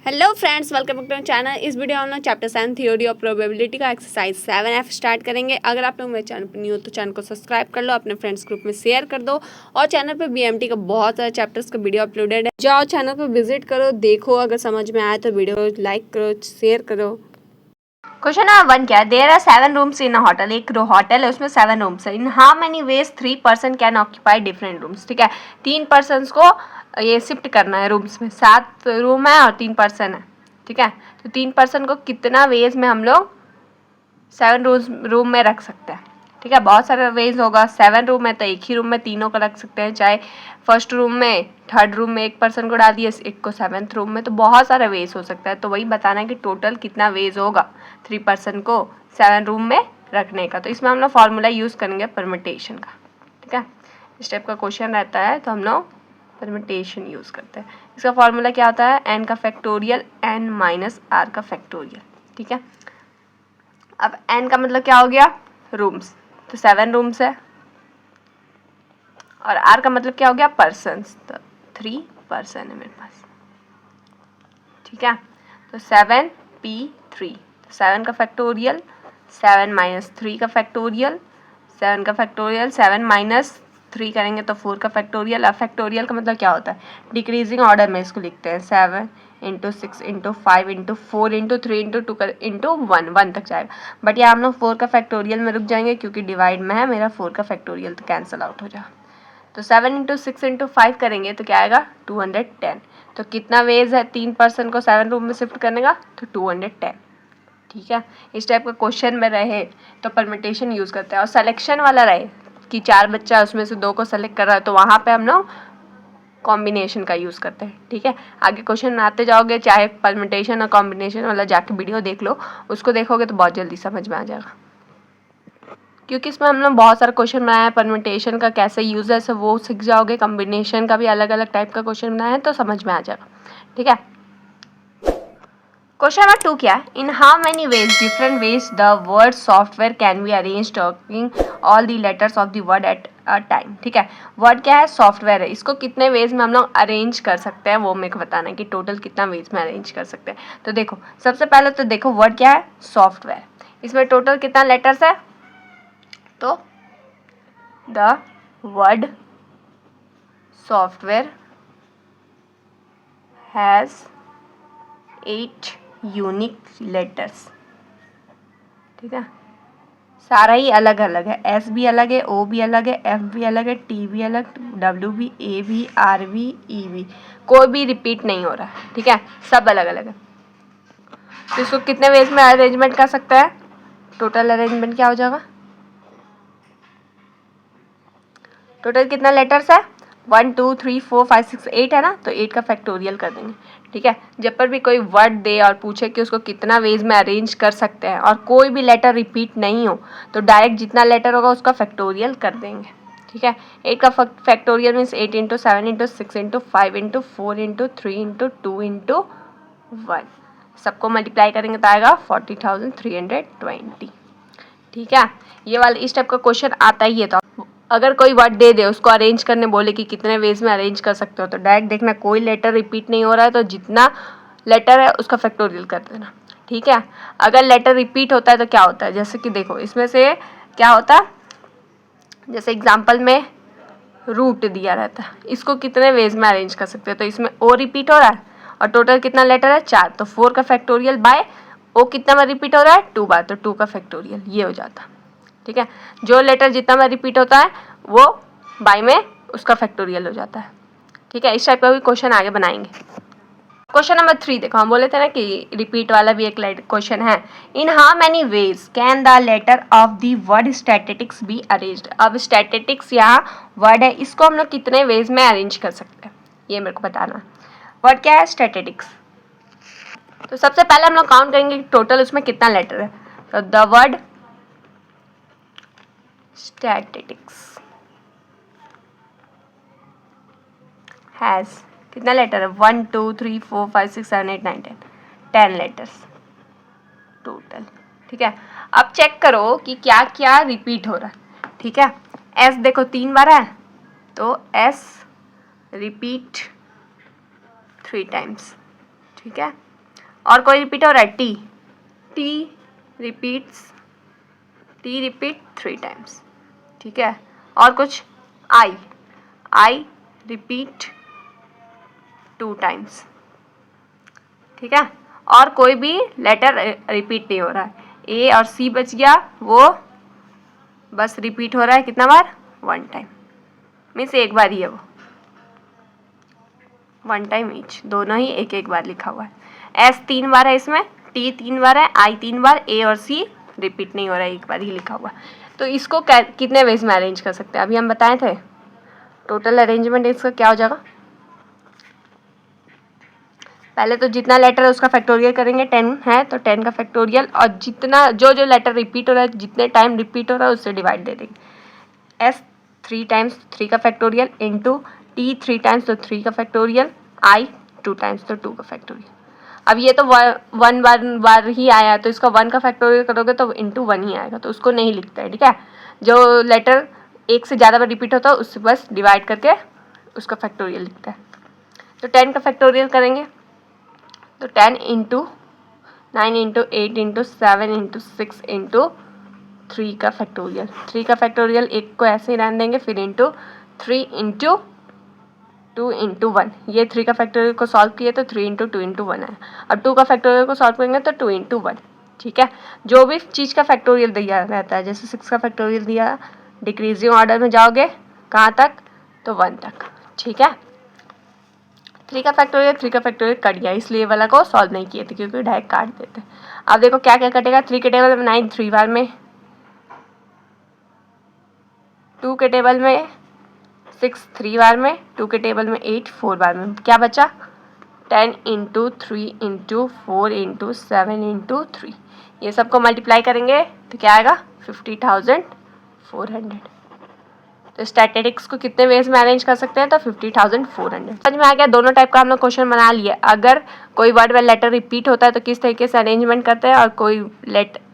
Hello friends, welcome back to channel. इस video में हम लोग चैप्टर 7 थ्योरी ऑफ प्रोबेबिलिटी का एक्सरसाइज 7F स्टार्ट करेंगे। अगर आप लोग मेरे चैनल पर न्यू हो तो चैनल को सब्सक्राइब कर लो, अपने फ्रेंड्स ग्रुप में शेयर कर दो और चैनल पे बीएमटी का बहुत सारे चैप्टर्स का वीडियो अपलोडेड है। जाओ चैनल पर विजिट करो, देखो, अगर समझ में आए तो वीडियो लाइक करो, शेयर करो। क्वेश्चन नंबर 1 क्या है? There are 7 rooms in a hotel. एक होटल है, उसमें 7 रूम्स है। In how many ways 3 person can occupy different rooms. ठीक है, 3 पर्सनस को ये शिफ्ट करना है रूम्स में। 7 रूम है और 3 पर्सन है। ठीक है, तो 3 पर्सन को कितना वेज में हम लोग 7 रूम में रख सकते हैं। ठीक है, बहुत सारे वेज होगा। 7 रूम है तो एक ही रूम में तीनों को रख सकते हैं, चाहे फर्स्ट रूम में, थर्ड रूम में एक पर्सन को डाल दिए, एक को 7th रूम में, तो बहुत सारा वेज हो सकता है। तो वही बताना है कि टोटल कितना वेज होगा 3 पर्सन को 7 रूम में रखने का। तो इसमें हम लोग फॉर्मूला यूज़ करेंगे परमिटेशन का। ठीक है, इस टाइप का क्वेश्चन रहता है तो हम लोग परमिटेशन यूज़ करते हैं। इसका फॉर्मूला क्या होता है? n का फैक्टोरियल n माइनस r का फैक्टोरियल। ठीक है, अब n का मतलब क्या हो गया? रूम्स, तो 7 रूम्स है। और r का मतलब क्या हो गया? पर्सन्स, तो 3 पर्सन है मेरे पास। ठीक है, तो 7p3, तो 7 का फैक्टोरियल 7 माइनस 3 का फैक्टोरियल, 7 का फैक्टोरियल 7 माइनस 3 करेंगे तो 4 का फैक्टोरियल। अब फैक्टोरियल का मतलब क्या होता है? डिक्रीजिंग ऑर्डर में इसको लिखते हैं। 7 into 6 into 5 into 4 into 3 into 2 into 1 तक जाएगा। बट यहाँ हम लोग 4 का फैक्टोरियल में रुक जाएंगे क्योंकि डिवाइड में है मेरा 4 का फैक्टोरियल, तो कैंसिल आउट हो जाएगा। तो 7 इंटू 6 इंटू 5 करेंगे तो क्या आएगा? 210। तो कितना वेज है 3 पर्सन को 7 रूम में शिफ्ट करने का? तो 210। ठीक है, इस टाइप का क्वेश्चन में रहे तो परमिटेशन यूज़ करते हैं। और सिलेक्शन वाला रहे कि 4 बच्चा उसमें से 2 को सेलेक्ट कर रहा है तो वहाँ पे हम लोग कॉम्बिनेशन का यूज़ करते हैं। ठीक है, आगे क्वेश्चन आते जाओगे, चाहे परमिटेशन और कॉम्बिनेशन वाला जाके वीडियो देख लो, उसको देखोगे तो बहुत जल्दी समझ में आ जाएगा, क्योंकि इसमें हम लोग बहुत सारे क्वेश्चन बनाए हैं। परमिटेशन का कैसे यूज़ है सब वो सीख जाओगे, कॉम्बिनेशन का भी अलग अलग टाइप का क्वेश्चन बनाए हैं तो समझ में आ जाएगा। ठीक है, क्वेश्चन नंबर 2 क्या है? In how many veg different ways the word software can be arrange talking all the letters of the word at a time. ठीक है, वर्ड क्या है? सॉफ्टवेयर है। इसको कितने वेज में हम लोग अरेंज कर सकते हैं वो मेरे को बताना है कि टोटल कितना वेज में अरेंज कर सकते हैं। तो देखो, सबसे पहले तो देखो वर्ड क्या है? सॉफ्टवेयर। इसमें टोटल कितना लेटर्स है? तो the word software has 8 unique letters। ठीक है, सारा ही अलग अलग है। S भी अलग है, O भी अलग है, F भी अलग है, T भी अलग, W भी, A भी, R भी, E भी, कोई भी रिपीट नहीं हो रहा है। ठीक है, सब अलग अलग है। तो इसको कितने वेज में अरेंजमेंट कर सकता है? टोटल अरेंजमेंट क्या हो जाएगा? टोटल कितना लेटर्स है? 1 2 3 4 5 6 8 है ना, तो 8 का फैक्टोरियल कर देंगे। ठीक है, जब पर भी कोई वर्ड दे और पूछे कि उसको कितना वेज में अरेंज कर सकते हैं और कोई भी लेटर रिपीट नहीं हो तो डायरेक्ट जितना लेटर होगा उसका फैक्टोरियल कर देंगे। ठीक है, 8 का factorial means 8 into 7 into 6 into 5 into 4 into 3 into 2 into 1, सबको मल्टीप्लाई करेंगे तो आएगा 40,320। ठीक है, ये वाला इस टाइप का क्वेश्चन आता ही है। तो अगर कोई वर्ड दे दे, उसको अरेंज करने बोले कि कितने वेज में अरेंज कर सकते हो, तो डायरेक्ट देखना कोई लेटर रिपीट नहीं हो रहा है तो जितना लेटर है उसका फैक्टोरियल कर देना। ठीक है, अगर लेटर रिपीट होता है तो क्या होता है? जैसे कि देखो, इसमें से क्या होता है, जैसे एग्जाम्पल में रूट दिया रहता है, इसको कितने वेज में अरेंज कर सकते हैं? तो इसमें ओ रिपीट हो रहा है और टोटल कितना लेटर है? 4, तो 4 का फैक्टोरियल बाय ओ कितना में रिपीट हो रहा है? 2 बार, तो 2 का फैक्टोरियल ये हो जाता है। ठीक है, जो लेटर जितना में रिपीट होता है वो बाय में उसका फैक्टोरियल हो जाता है। ठीक है, इस टाइप का भी क्वेश्चन आगे बनाएंगे। क्वेश्चन नंबर 3 देखो, हम बोले थे ना कि रिपीट वाला भी एक क्वेश्चन है। In how many ways can the letter of the word statistics be arranged. अब स्टैटिस्टिक्स यहाँ वर्ड है, इसको हम लोग कितने वेज में अरेंज कर सकते हैं ये मेरे को बताना। वर्ड क्या है? स्टैटिस्टिक्स। तो सबसे पहले हम लोग काउंट करेंगे टोटल उसमें कितना लेटर है। तो द वर्ड स्टैटिस्टिक्स हैज़ कितना लेटर है? 1 2 3 4 5 6 7 8 9 10 लेटर्स टोटल। ठीक है, अब चेक करो कि क्या क्या रिपीट हो रहा है। ठीक है, एस देखो 3 बार है तो एस रिपीट 3 टाइम्स। ठीक है, और कोई रिपीट हो रहा है? टी रिपीट 3 टाइम्स, ठीक है। और कुछ? आई रिपीट 2 टाइम्स, ठीक है। और कोई भी लेटर रिपीट नहीं हो रहा है। ए और सी बच गया, वो बस रिपीट हो रहा है कितना बार? 1 टाइम, मीन्स एक बार ही है वो, 1 टाइम ईच, दोनों ही एक एक बार लिखा हुआ है। एस 3 बार है इसमें, टी 3 बार है, आई 3 बार, ए और सी रिपीट नहीं हो रहा है, एक बार ही लिखा हुआ है। तो इसको कितने वेज में अरेंज कर सकते हैं? अभी हम बताए थे। टोटल अरेंजमेंट इसका क्या हो जाएगा? पहले तो जितना लेटर है उसका फैक्टोरियल करेंगे, 10 है तो 10 का फैक्टोरियल, और जितना जो लेटर रिपीट हो रहा है, जितने टाइम रिपीट हो रहा है उससे डिवाइड दे देंगे। एस 3 टाइम्स 3 का फैक्टोरियल, इंटू टी 3 टाइम्स तो 3 का फैक्टोरियल, आई 2 टाइम्स तो 2 का फैक्टोरियल। अब ये तो वन बार ही आया, तो इसका 1 का फैक्टोरियल करोगे तो इंटू 1 ही आएगा, तो उसको नहीं लिखता है, ठीक है। जो लेटर एक से ज़्यादा बार रिपीट होता है उससे बस डिवाइड करके उसका फैक्टोरियल लिखता है। तो 10 का फैक्टोरियल करेंगे तो 10 into 9 into 8 into 7 into 6 into 3 का फैक्टोरियल। 3 का फैक्टोरियल एक को ऐसे ही रहने देंगे, फिर इंटू 3 इंटू 2 इंटू 1। ये 3 का फैक्टोरियल को सॉल्व किए तो 3 इंटू 2 इंटू 1 आया। अब 2 का फैक्टोरियल को सॉल्व करेंगे तो 2 इंटू 1, ठीक है। जो भी चीज़ का फैक्टोरियल दिया रहता है, जैसे 6 का फैक्टोरियल दिया, डिक्रीजिंग ऑर्डर में जाओगे कहाँ तक? तो 1 तक, ठीक है। 3 का फैक्टोरियल कट गया, इसलिए वाला को सॉल्व नहीं किए थे क्योंकि डायरेक्ट काट देते। अब देखो क्या क्या कटेगा। 3 के टेबल में 9 3 बार में, 2 के टेबल में 6 3 बार में, 2 के टेबल में 8 4 बार में। क्या बचा? 10 इंटू 3 इंटू 4 इंटू 7 इंटू 3। ये सबको मल्टीप्लाई करेंगे तो क्या आएगा? 50,400। तो स्टैटिस्टिक्स को कितने वेज में अरेंज कर सकते हैं? तो 50,400। समझ में आ गया? दोनों टाइप का हम लोग क्वेश्चन बना लिए। अगर कोई वर्ड में लेटर रिपीट होता है तो किस तरीके से अरेंजमेंट करते हैं, और कोई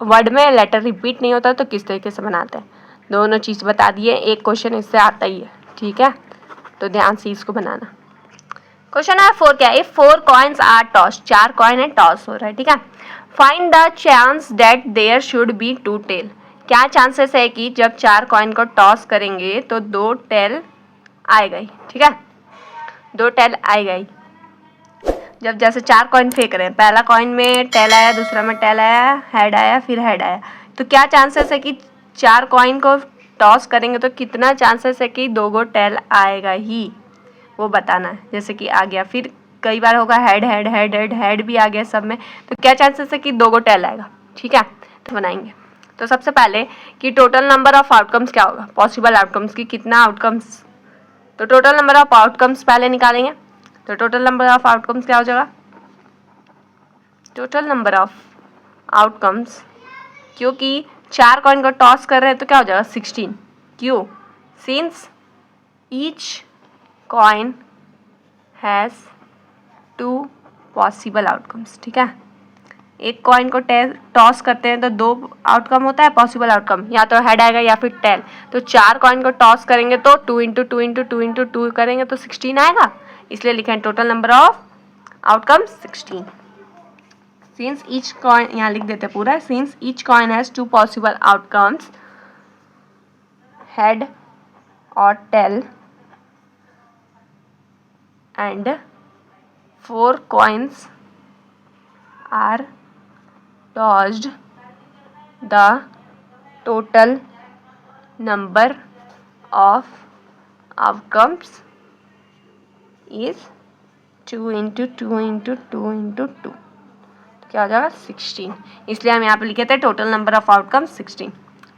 वर्ड में लेटर रिपीट नहीं होता तो किस तरीके से बनाते हैं, दोनों चीज़ बता दिए। एक क्वेश्चन इससे आता ही है, ठीक है, तो ध्यान से इसको बनाना। क्वेश्चन नंबर 4 क्या है? If 4 coins are toss, 4 coin है, टॉस हो रहा है, ठीक है। Find the chance that there should be 2 tail. क्या चांसेस है कि जब 4 कॉइन को टॉस करेंगे तो 2 टेल आएगा ही, ठीक है, 2 टेल आएगा ही। जब जैसे 4 कॉइन फेंक रहे हैं, पहला कॉइन में टेल आया, दूसरा में टेल आया, हेड आया, फिर हेड आया, तो क्या चांसेस है कि 4 कॉइन को टॉस करेंगे तो कितना चांसेस है कि 2 गो टेल आएगा ही, वो बताना है। जैसे कि आ गया, फिर कई बार होगा head head head head head भी आ गया सब में, तो क्या चांसेस है कि 2 गो टेल आएगा, ठीक है, तो बनाएंगे। तो सबसे पहले कि टोटल नंबर ऑफ आउटकम्स क्या होगा, पॉसिबल आउटकम्स की कितना आउटकम्स, तो टोटल नंबर ऑफ आउटकम्स पहले निकालेंगे। तो टोटल नंबर ऑफ आउटकम्स क्या हो जाएगा? टोटल नंबर ऑफ आउटकम्स, क्योंकि 4 कॉइन को टॉस कर रहे हैं तो क्या हो जाएगा? 16। क्यों? Since each coin has 2 possible outcomes, ठीक है। एक कॉइन को टॉस करते हैं तो 2 आउटकम होता है पॉसिबल आउटकम, या तो हेड आएगा या फिर टेल। तो 4 कॉइन को टॉस करेंगे तो 2 इंटू 2 इंटू 2 इंटू 2 करेंगे तो 16 आएगा, इसलिए लिखें total number of outcome 16। Since each coin, यहाँ लिख देते पूरा, since each coin has 2 possible outcomes, head और tell, and 4 coins are tossed, the total number of outcomes is 2 into 2 into 2 into 2, क्या हो जाएगा? 16। इसलिए हम यहाँ पे लिखे थे टोटल नंबर ऑफ आउटकम 16,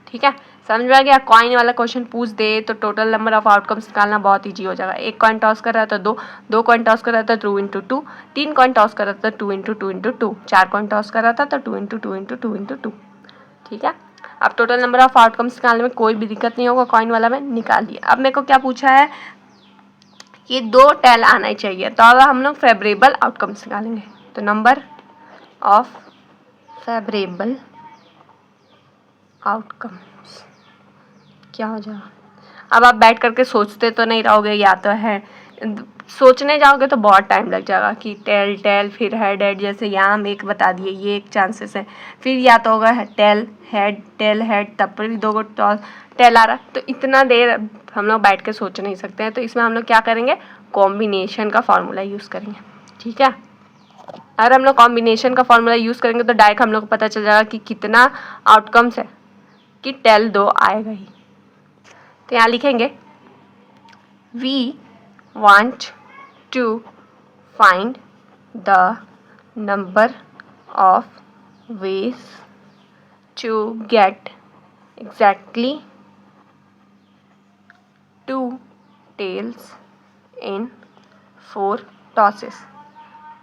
ठीक है। समझ में आ गया? कॉइन वाला क्वेश्चन पूछ दे तो टोटल नंबर ऑफ आउटकम्स निकालना बहुत ईजी हो जाएगा। एक कॉइन टॉस कर रहा था 2, 2 कॉइन टॉस कर रहा था 2 इंटू 2, 3 कॉइन टॉस कर रहा था 2 इंटू 2 इंटू 2, 4 कॉइन टॉस कर रहा था तो 2 इंटू 2 इंटू 2 इंटू 2, ठीक है। अब टोटल नंबर ऑफ आउटकम्स निकालने में कोई भी दिक्कत नहीं होगा, कॉइन वाला में निकाल दिया। अब मेरे को क्या पूछा है कि 2 टेल आना ही चाहिए, तो अब हम लोग फेवरेबल आउटकम्स निकालेंगे। तो नंबर ऑफ फेवरेबल आउटकम्स क्या हो जाएगा? अब आप बैठ करके सोचते तो नहीं रहोगे, या तो है सोचने जाओगे तो बहुत टाइम लग जाएगा कि टेल टेल फिर हेड हेड, जैसे यहाँ हम एक बता दिए, ये एक चांसेस है, फिर या तो होगा टेल हेड, तब पर भी 2 टेल आ रहा, तो इतना देर हम लोग बैठ के सोच नहीं सकते हैं। तो इसमें हम लोग क्या करेंगे, कॉम्बिनेशन का फॉर्मूला यूज़ करेंगे। ठीक है, अगर हम लोग कॉम्बिनेशन का फॉर्मूला यूज़ करेंगे तो डायरेक्ट हम लोग को पता चल जाएगा कि कितना आउटकम्स है, कि टेल 2 आएगा ही। तो यहाँ लिखेंगे we want to find the number of ways to get exactly 2 tails in 4 tosses।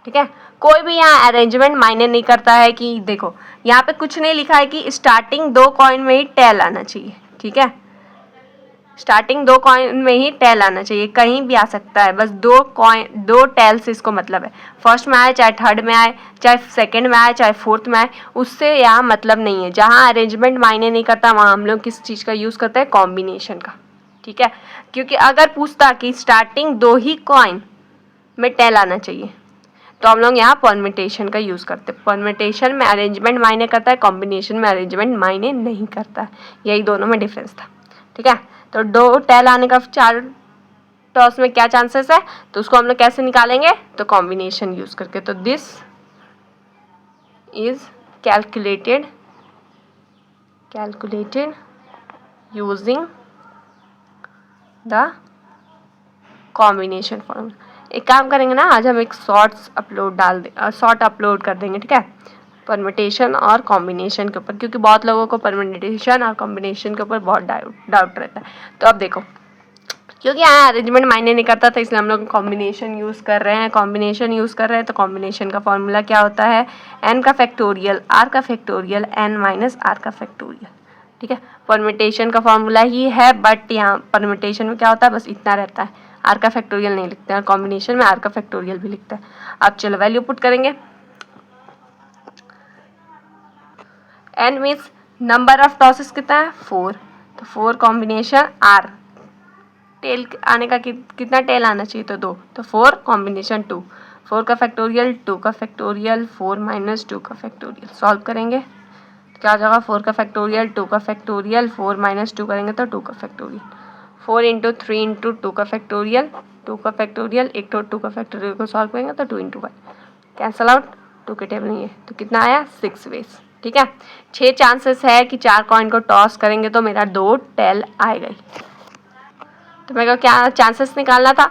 ठीक है, कोई भी यहाँ अरेंजमेंट मायने नहीं करता है कि देखो यहाँ पे कुछ नहीं लिखा है कि स्टार्टिंग 2 कॉइन में ही टेल आना चाहिए। ठीक है, स्टार्टिंग 2 कॉइन में ही टेल आना चाहिए, कहीं भी आ सकता है, बस 2 टेल से इसको मतलब है। फर्स्ट में आए, चाहे थर्ड में आए, चाहे सेकंड में आए, चाहे फोर्थ में आए, उससे यहाँ मतलब नहीं है। जहाँ अरेंजमेंट मायने नहीं करता वहाँ हम लोग किस चीज़ का यूज़ करते हैं, कॉम्बिनेशन का। ठीक है, क्योंकि अगर पूछता कि स्टार्टिंग 2 ही कॉइन में टेल आना चाहिए तो हम लोग यहाँ परम्यूटेशन का यूज़ करते हैं। परम्यूटेशन में अरेंजमेंट मायने करता है, कॉम्बिनेशन में अरेंजमेंट मायने नहीं करता है, यही दोनों में डिफरेंस था। ठीक है, तो 2 टेल आने का 4 टॉस में क्या चांसेस है, तो उसको हम लोग कैसे निकालेंगे, तो कॉम्बिनेशन यूज़ करके। तो this is calculated using the combination formula. एक काम करेंगे ना, आज हम एक शॉर्ट अपलोड कर देंगे। ठीक है, परम्यूटेशन और कॉम्बिनेशन के ऊपर, क्योंकि बहुत लोगों को परम्यूटेशन और कॉम्बिनेशन के ऊपर बहुत डाउट रहता है। तो अब देखो, क्योंकि यहाँ अरेंजमेंट मायने नहीं करता था इसलिए हम लोग कॉम्बिनेशन यूज़ कर रहे हैं। तो कॉम्बिनेशन का फॉर्मूला क्या होता है, n का फैक्टोरियल r का फैक्टोरियल n माइनस r का फैक्टोरियल। ठीक है, परम्यूटेशन का फॉर्मूला ही है, बट यहाँ परम्यूटेशन में क्या होता है, बस इतना रहता है, r का फैक्टोरियल नहीं लिखते हैं, और कॉम्बिनेशन में r का फैक्टोरियल भी लिखते हैं। अब चलो वैल्यू पुट करेंगे। n means number of tosses कितना है, 4, तो 4 कॉम्बिनेशन r, टेल आने का कितना टेल आना चाहिए, तो 2, तो 4 कॉम्बिनेशन 2, 4 का फैक्टोरियल 2 का फैक्टोरियल 4 माइनस 2 का फैक्टोरियल। सॉल्व करेंगे तो क्या हो जाएगा, 4 का फैक्टोरियल 2 का फैक्टोरियल 4 माइनस 2 करेंगे तो 2 का फैक्टोरियल, 4 इंटू 3 इंटू 2 का फैक्टोरियल, 2 का फैक्टोरियल, एक तो 2 का फैक्टोरियल को सॉल्व करेंगे तो 2 इंटू 1 कैंसल आउट, 2 के टेबल नहीं है, तो कितना आया 6 वेज। ठीक है, 6 चांसेस है कि 4 कॉइन को टॉस करेंगे तो मेरा 2 टेल आएगा ही। तो मेरे को क्या चांसेस निकालना था,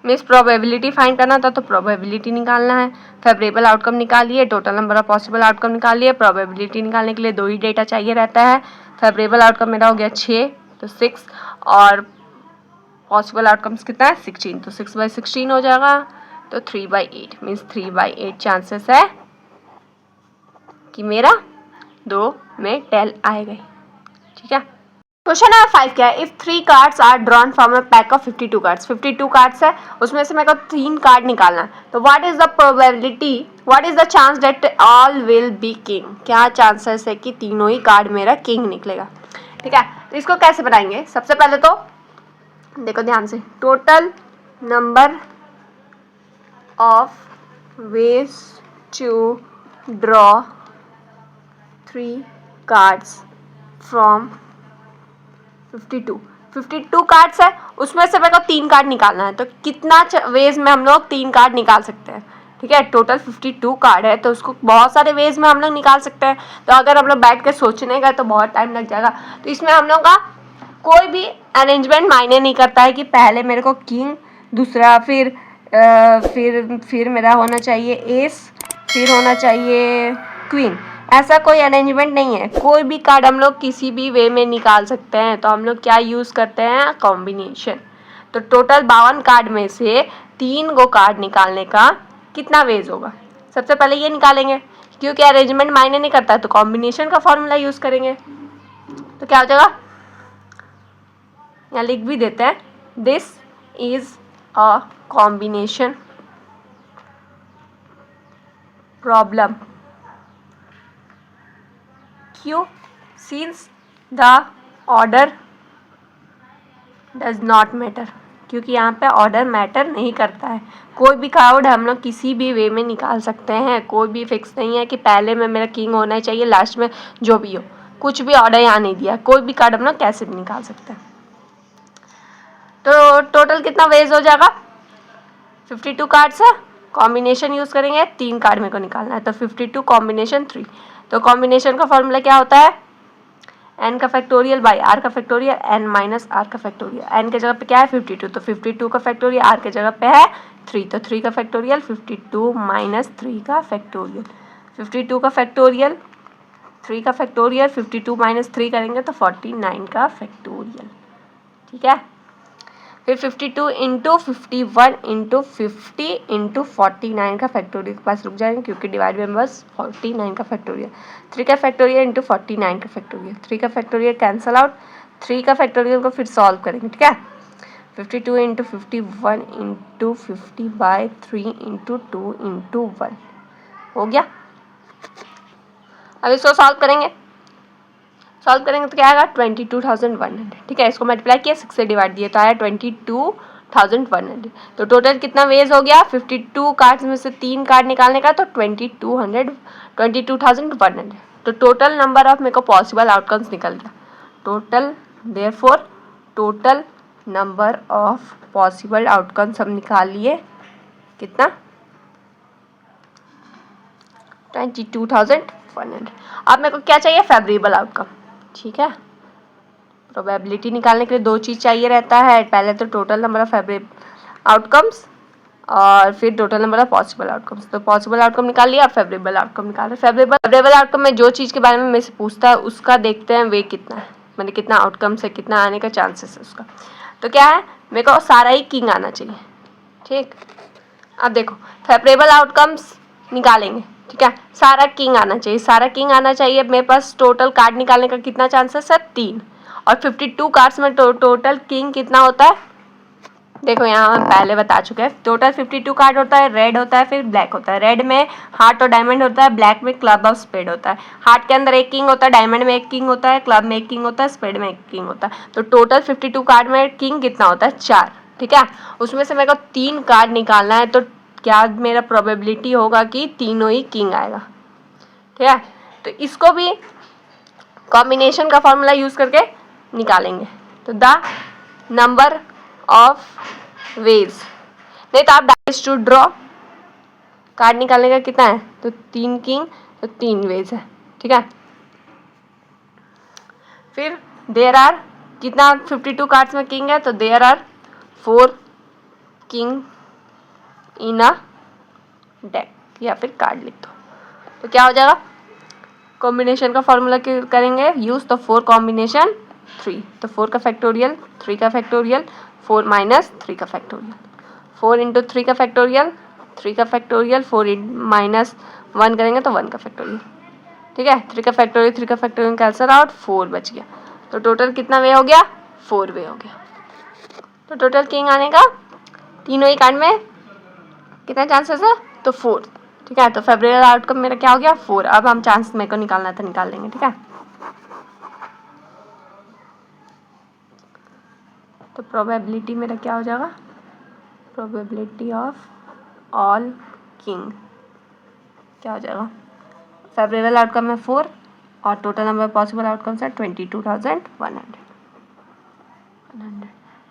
मीन्स प्रोबेबिलिटी फाइंड करना था, तो प्रोबेबिलिटी निकालना है। फेवरेबल आउटकम निकालिए, total number of possible outcome निकालिए। प्रोबेबिलिटी निकालने के लिए 2 ही डेटा चाहिए रहता है। फेवरेबल आउटकम मेरा हो गया 6, तो 6, और पॉसिबल आउटकम्स कितना है 16, तो 6/16 हो जाएगा, तो 3/8 मीन्स 3/8 चांसेस है कि मेरा 2 में टेल आएगा। ठीक है, क्वेश्चन नंबर 5 क्या है, if 3 cards are drawn from a pack of 52 cards, 52 cards है, उसमें से मेरे को 3 कार्ड निकालना है, तो what is the chance that all will be king, क्या चांसेस है कि तीनों ही कार्ड मेरा किंग निकलेगा। ठीक है, तो इसको कैसे बनाएंगे, सबसे पहले तो देखो ध्यान से, total number of ways to draw 3 cards from 52 cards है, उसमें से मेरे को 3 कार्ड निकालना है, तो कितना वेज में हम लोग 3 कार्ड निकाल सकते हैं। ठीक है, टोटल 52 कार्ड है, तो उसको बहुत सारे वेज में हम लोग निकाल सकते हैं। तो अगर हम लोग बैठ कर सोचने का तो बहुत टाइम लग जाएगा, तो इसमें हम लोग का कोई भी अरेंजमेंट मायने नहीं करता है कि पहले मेरे को किंग, दूसरा फिर मेरा होना चाहिए एस, फिर होना चाहिए क्वीन, ऐसा कोई अरेंजमेंट नहीं है। कोई भी कार्ड हम लोग किसी भी वे में निकाल सकते हैं, तो हम लोग क्या यूज़ करते हैं, कॉम्बिनेशन। तो टोटल 52 कार्ड में से 3 गो कार्ड निकालने का कितना वेज होगा, सबसे पहले ये निकालेंगे, क्योंकि अरेंजमेंट मायने नहीं करता है तो कॉम्बिनेशन का फॉर्मूला यूज़ करेंगे। तो क्या हो जाएगा, यहाँ लिख भी देते हैं, this is a combination problem, क्यों, since the order does not matter, क्योंकि यहाँ पे ऑर्डर मैटर नहीं करता है। कोई भी कार्ड हम लोग किसी भी वे में निकाल सकते हैं, कोई भी फिक्स नहीं है कि पहले में मेरा किंग होना चाहिए, लास्ट में जो भी हो, कुछ भी ऑर्डर यहाँ नहीं दिया। कोई भी कार्ड हम लोग कैसे भी निकाल सकते हैं। तो टोटल कितना वेज हो जाएगा, 52 कार्ड्स है। कॉम्बिनेशन यूज़ करेंगे, 3 कार्ड मेरे को निकालना है, तो 52 कॉम्बिनेशन 3। तो कॉम्बिनेशन का फॉर्मूला क्या होता है, n का फैक्टोरियल बाई r का फैक्टोरियल, n माइनस r का फैक्टोरियल। n के जगह पे क्या है 52, तो 52 का फैक्टोरियल, r के जगह पे है 3, तो 3 का फैक्टोरियल, 52 माइनस 3 का फैक्टोरियल। 52 का फैक्टोरियल, 3 का फैक्टोरियल, 52 माइनस 3 करेंगे तो 49 का फैक्टोरियल। ठीक है, फिर 52 इंटू 51 इंटू 50 इंटू 49 का फैक्टोरियल के पास रुक जाएंगे, क्योंकि डिवाइड में बस 49 का फैक्टोरियल। 3 का फैक्टोरियल इंटू 49 का फैक्टोरियल, 3 का फैक्टोरियल कैंसल आउट, 3 का फैक्टोरियल को फिर सॉल्व करेंगे। ठीक है, 52 into 51 into 50 by 3 into 2 into 1 हो गया। अब इसको सॉल्व करेंगे तो क्या आएगा 22,100। ठीक है, इसको मल्टीप्लाई किया 6 से डिवाइड दिए तो आया 22,100। तो टोटल कितना वेज हो गया, 52 कार्ड्स में से 3 कार्ड निकालने का, तो 22,100। तो टोटल नंबर ऑफ मेरे को पॉसिबल आउटकम्स निकल गया। Total therefore total number of possible outcomes हम निकाल लिए, कितना 22,100। अब मेरे को क्या चाहिए, फेवरेबल आउटकम। ठीक है, प्रोबेबिलिटी निकालने के लिए 2 चीज़ चाहिए रहता है, पहले तो total number of favourable outcomes और फिर total number of possible outcomes. तो पॉसिबल आउटकम निकाल लिया, अब फेवरेबल आउटकम निकाल रहे। फेवरेबल आउटकम में जो चीज़ के बारे में मेरे से पूछता है उसका देखते हैं वे कितना है, मतलब कितना आउटकम्स है, कितना आने का चांसेस है उसका। तो क्या है, मेरे को सारा ही किंग आना चाहिए। ठीक, अब देखो फेवरेबल आउटकम्स निकालेंगे। ठीक है, सारा किंग आना चाहिए, सारा किंग आना चाहिए। मेरे पास टोटल कार्ड निकालने का कितना चांसेस है, 3, और 52 कार्ड्स में टोटल किंग कितना होता है, देखो यहाँ हम पहले बता चुके हैं। टोटल 52 कार्ड होता है, रेड होता है, फिर ब्लैक होता है। रेड में हार्ट और डायमंड होता है, ब्लैक में क्लब ऑफ स्पेड होता है। हार्ट के अंदर एक किंग होता है, डायमंड में एक किंग होता है, क्लब में एक किंग होता है, स्पेड में एक किंग होता है। तो टोटल 52 कार्ड में किंग कितना होता है, 4। ठीक है, उसमें से मेरे को 3 कार्ड निकालना है, तो क्या मेरा प्रोबेबिलिटी होगा कि तीनों ही किंग आएगा। ठीक है, तो इसको भी कॉम्बिनेशन का फॉर्मूला यूज़ करके निकालेंगे। तो द नंबर ऑफ वेज, नहीं तो आप डाइस टू ड्रॉ, कार्ड निकालने का कितना है, तो 3 किंग, तो 3 वेज है। ठीक है, फिर देयर आर कितना 52 कार्ड्स में किंग है, तो there are 4 king in a deck, या फिर कार्ड लिख दो। तो क्या हो जाएगा, कॉम्बिनेशन का फॉर्मूला करेंगे यूज़, तो 4 कॉम्बिनेशन 3, तो 4 का फैक्टोरियल, 3 का फैक्टोरियल, 4 माइनस 3 का फैक्टोरियल, 4 इंटू 3 का फैक्टोरियल, 3 का फैक्टोरियल, 4 माइनस 1 करेंगे तो 1 का फैक्टोरियल। ठीक है, 3 का फैक्टोरियल, 3 का फैक्टोरियल कैंसल आउट, 4 बच गया। तो टोटल कितना वे हो गया, 4 वे हो गया। तो टोटल किंग आने का तीनों ही कार्ड में कितना चांसेस है, तो 4। ठीक है, तो फेवरेबल आउटकम मेरा क्या हो गया, 4। अब हम चांस मेरे को निकालना था, निकाल लेंगे। ठीक है, तो प्रोबेबिलिटी मेरा क्या हो जाएगा, प्रोबेबिलिटी ऑफ ऑल किंग क्या हो जाएगा, फेवरेबल आउटकम है 4 और टोटल नंबर पॉसिबल आउटकम्स है 22,100।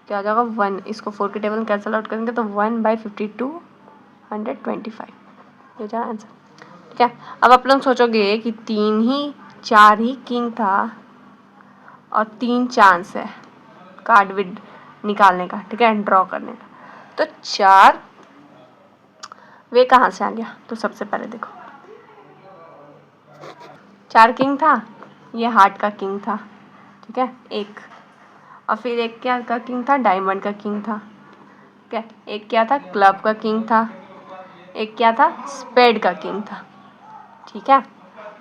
क्या हो जाएगा 1, इसको 4 के टेबल में कैंसल आउट करेंगे तो 1/52,125 हो जाएगा आंसर। ठीक है, अब आप लोग सोचोगे कि 4 ही किंग था और 3 चांस है कार्ड विद निकालने का, ठीक है, ड्रॉ करने का, तो 4 वे कहाँ से आ गया। तो सबसे पहले देखो 4 किंग था, ये हार्ट का किंग था। ठीक है, एक, और फिर एक क्या का किंग था, डायमंड का किंग था। ठीक है, एक क्या था, क्लब का किंग था, एक क्या था, स्पेड का किंग था। ठीक है,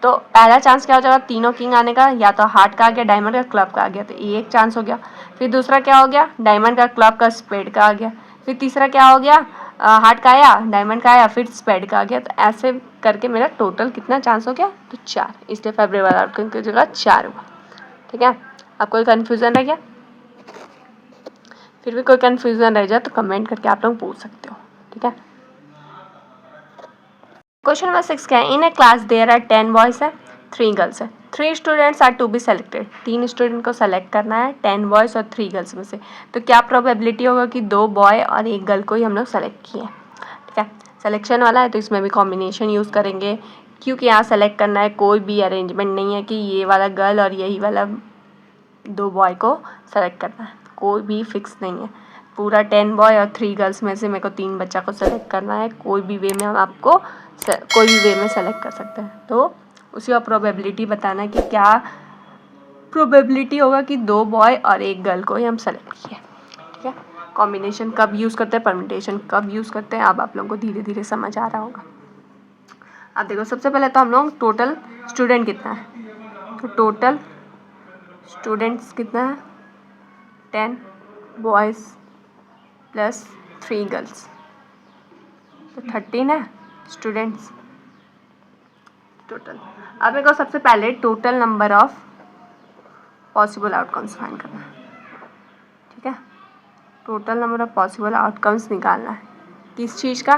तो पहला चांस क्या हो जाएगा, तीनों किंग आने का, या तो हार्ट का आ गया, डायमंड का, क्लब का आ गया, तो ये एक चांस हो गया। फिर दूसरा क्या हो गया, डायमंड का, क्लब का, स्पेड का आ गया। फिर तीसरा क्या हो गया, हार्ट का आया, डायमंड का आया, फिर स्पेड का आ गया। तो ऐसे करके मेरा टोटल कितना चांस हो गया, तो 4, इसलिए फेवरेबल आउटकम की जगह 4 हुआ। ठीक है, अब कोई कन्फ्यूज़न है क्या। फिर भी कोई कन्फ्यूज़न रह जाए तो कमेंट करके आप लोग पूछ सकते हो, ठीक है। क्वेश्चन नंबर 6 क्या है, in a class there are 10 boys है 3 गर्ल्स है, 3 students are to be selected, 3 student को सेलेक्ट करना है 10 बॉयज़ और 3 गर्ल्स में से, तो क्या प्रोबेबिलिटी होगा कि 2 बॉय और 1 गर्ल को ही हम लोग सेलेक्ट किए, ठीक है। सिलेक्शन वाला है तो इसमें भी कॉम्बिनेशन यूज़ करेंगे, क्योंकि यहाँ सेलेक्ट करना है, कोई भी अरेंजमेंट नहीं है कि ये वाला गर्ल और यही वाला 2 बॉय को सेलेक्ट करना है, कोई भी फिक्स नहीं है। पूरा 10 बॉय और 3 गर्ल्स में से मेरे को 3 बच्चा को सेलेक्ट करना है, कोई भी वे में हम आपको कोई भी वे में सेलेक्ट कर सकते हैं। तो उसी का प्रोबेबिलिटी बताना है कि क्या प्रोबेबिलिटी होगा कि 2 बॉय और 1 गर्ल को ही हम सेलेक्ट किए, ठीक है। कॉम्बिनेशन कब यूज़ करते हैं, परम्यूटेशन कब यूज़ करते हैं, अब आप लोगों को धीरे धीरे समझ आ रहा होगा। अब देखो सबसे पहले तो हम लोग टोटल स्टूडेंट कितना है, तो टोटल स्टूडेंट्स कितना है 10 बॉयज़ प्लस 3 गर्ल्स, तो 13 है स्टूडेंट्स टोटल। अब मेरे को सबसे पहले total number of possible outcomes find करना है, ठीक है। Total number of possible outcomes निकालना है किस चीज़ का,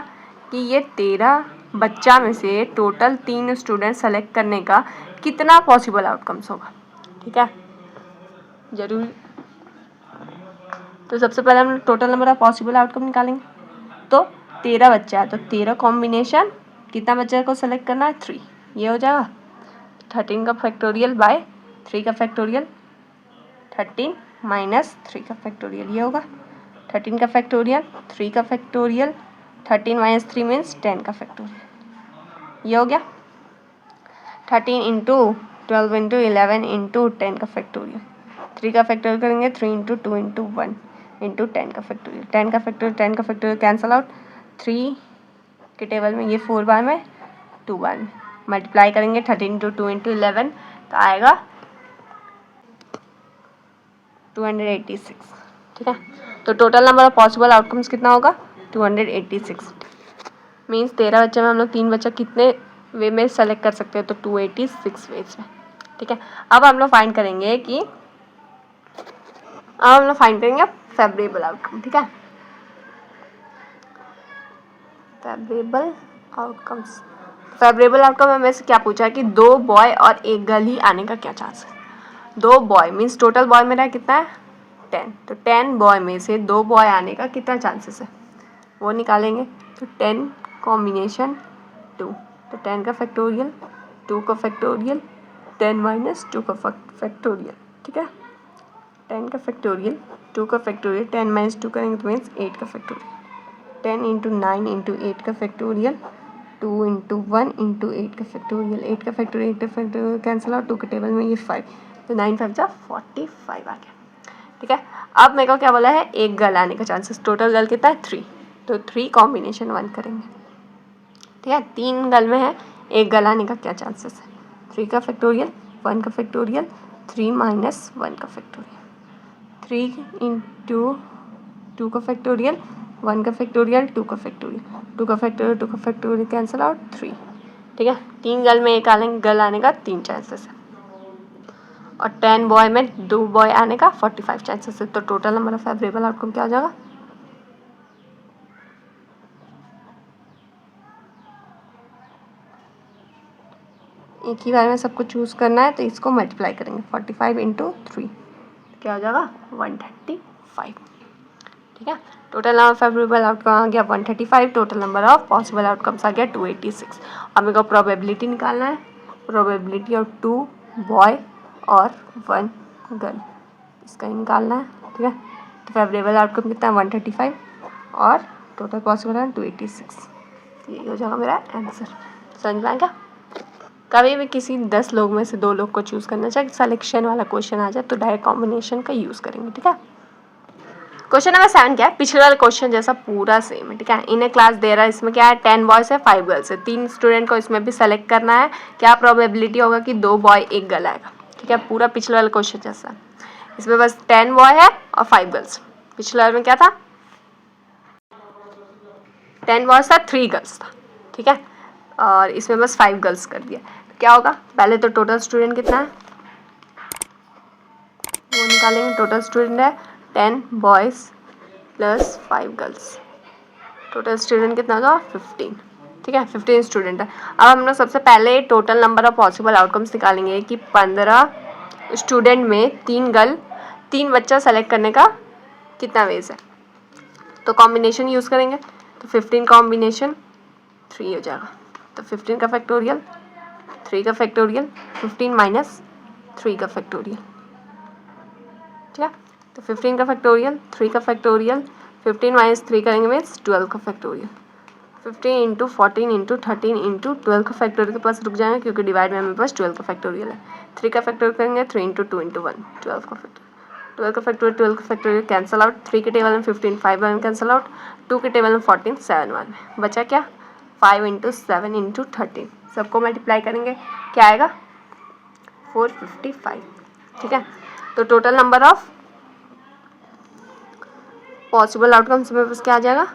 कि ये 13 बच्चा में से टोटल 3 स्टूडेंट सेलेक्ट करने का कितना पॉसिबल आउटकम्स होगा, ठीक है, जरूर। तो सबसे पहले हम total number of possible outcome निकालेंगे, तो 13 बच्चा है तो 13 कॉम्बिनेशन कितना बच्चा को सेलेक्ट करना है 3, ये हो जाएगा 13 का फैक्टोरियल बाय 3 का फैक्टोरियल, 13 माइनस 3 का फैक्टोरियल, ये होगा 13 का फैक्टोरियल 3 का फैक्टोरियल, 13 माइनस 3 मीन्स 10 का फैक्टोरियल, ये हो गया 13 इंटू 12 इंटू 11 इंटू 10 का फैक्टोरियल, 3 का फैक्टोरियल करेंगे 3 इंटू 2 इंटू 1 इंटू 10 का फैक्टोरियल, 10 का फैक्टोरियल कैंसल आउट, 3 के टेबल में ये 4 बार में 2 बार में मल्टीप्लाई करेंगे 13 इंटू 2 इंटू 11 तो आएगा 286, ठीक है। तो total number of possible outcomes कितना होगा 286, मीन्स 13 बच्चे में हम लोग 3 बच्चा कितने वे में सेलेक्ट कर सकते हैं, तो 286 वेज में, ठीक है। अब हम लोग फाइंड करेंगे फेवरेबल आउटकम, ठीक है, फेवरेबल आउटकम्स। फेवरेबल आउटकम में से क्या पूछा है कि 2 बॉय और 1 गर्ल ही आने का क्या चांस है, 2 बॉय मीन्स टोटल बॉय मेरा कितना है 10, तो 10 बॉय में से 2 बॉय आने का कितना चांसेस है वो निकालेंगे, तो 10 कॉम्बिनेशन 2, तो 10 का फैक्टोरियल 2 का फैक्टोरियल 10 माइनस 2 का फैक्टोरियल, ठीक है, 10 का फैक्टोरियल 2 का फैक्टोरियल 10 माइनस 2 करेंगे तो मीन्स 8 का फैक्टोरियल, 10 इंटू 9 इंटू 8 का फैक्टोरियल 2 इंटू 1 इंटू 8 का फैक्टोरियल, 8 का फैक्टोरियल कैंसिल आउट, 2 के टेबल में ये 5, तो 9 5 जा 45 आ गया, ठीक है। अब मेरे को क्या बोला है 1 गर्ल आने का चांसेस, टोटल गर्ल कितना है 3, तो 3 कॉम्बिनेशन 1 करेंगे, ठीक है। 3 गर्ल में है 1 गर्ल आने का क्या चांसेस है, 3 का फैक्टोरियल 1 का फैक्टोरियल 3 माइनस 1 का फैक्टोरियल, 3 इंटू 2 का फैक्टोरियल 1 का फैक्टोरियल 2 का फैक्टोरियल 2 का फैक्टोरियल कैंसिल आउट 3, ठीक है। 3 गर्ल में 1 गर्ल आने का 3 चांसेस है, और 10 बॉय में 2 बॉय आने का 45 चांसेस है, तो total number of favourable outcome क्या हो जाएगा, एक ही बार में सबको चूज़ करना है तो इसको मल्टीप्लाई करेंगे 45 इंटू 3 क्या हो जाएगा 135, ठीक है। Total number of favourable outcome आ गया 135, total number of possible outcomes आ गया 286। अब मेरे को प्रोबेबिलिटी निकालना है, प्रोबेबिलिटी ऑफ 2 बॉय और 1 गर्ल, इसका ही निकालना है, ठीक है। तो फेवरेबल आउटकम कितना है 135 और टोटल पॉसिबल है 286, यही हो जाएगा मेरा आंसर। समझ में आएगा। कभी भी किसी 10 लोग में से 2 लोग को चूज़ करना चाहिए, सिलेक्शन वाला क्वेश्चन आ जाए तो डायरेक्ट कॉम्बिनेशन का यूज़ करेंगे, ठीक है। क्वेश्चन नंबर 7 क्या है, पिछले वाले क्वेश्चन जैसा पूरा सेम है, ठीक है। इन ए क्लास दे रहा है, इसमें क्या है 10 बॉयज़ है 5 गर्ल्स है, 3 स्टूडेंट को इसमें भी सेलेक्ट करना है, क्या प्रोबेबिलिटी होगा कि 2 बॉय 1 गर्ल आएगा, ठीक है। पूरा पिछले वाले क्वेश्चन जैसा, इसमें बस 10 बॉय है और 5 गर्ल्स, पिछले वाले में क्या था 10 बॉयज़ था 3 गर्ल्स था, ठीक है, और इसमें बस 5 गर्ल्स कर दिया। क्या होगा, पहले तो टोटल स्टूडेंट कितना है वो निकालेंगे, टोटल स्टूडेंट है 10 boys plus 5 girls, total student कितना होगा 15। ठीक है, 15 स्टूडेंट है। अब हम लोग सबसे पहले total number of possible outcomes निकालेंगे कि 15 स्टूडेंट में 3 बच्चा सेलेक्ट करने का कितना वेज है। तो कॉम्बिनेशन यूज़ करेंगे, तो 15 कॉम्बिनेशन 3 हो जाएगा। तो 15 का फैक्टोरियल, 3 का फैक्टोरियल, 15 माइनस 3 का फैक्टोरियल। ठीक है, तो 15 का फैक्टोरियल, 3 का फैक्टोरियल, 15 माइनस 3 करेंगे मीन्स 12 का फैक्टोरियल। 15 इंटू 14 इंटू 13 इंटू 12 का फैक्टोरियल के पास रुक जाएंगे क्योंकि डिवाइड में मेरे पास 12 का फैक्टोरियल है। 3 का फैक्टोरियल करेंगे 3 इंटू 2 इंटू 1, 12 का फैक्टोरियल। 12 का फैक्टोरियल, 12 का फैक्टोरियल कैंसल आउट। 3 के टेबल में 15 5 1 कैंसल आउट। 2 के टेबल में 14 7 1 बचा क्या 5 इंटू 7 इंटू 13, सबको मल्टीप्लाई करेंगे क्या आएगा 455। ठीक है, तो total number of possible outcomes में बस क्या आ जाएगा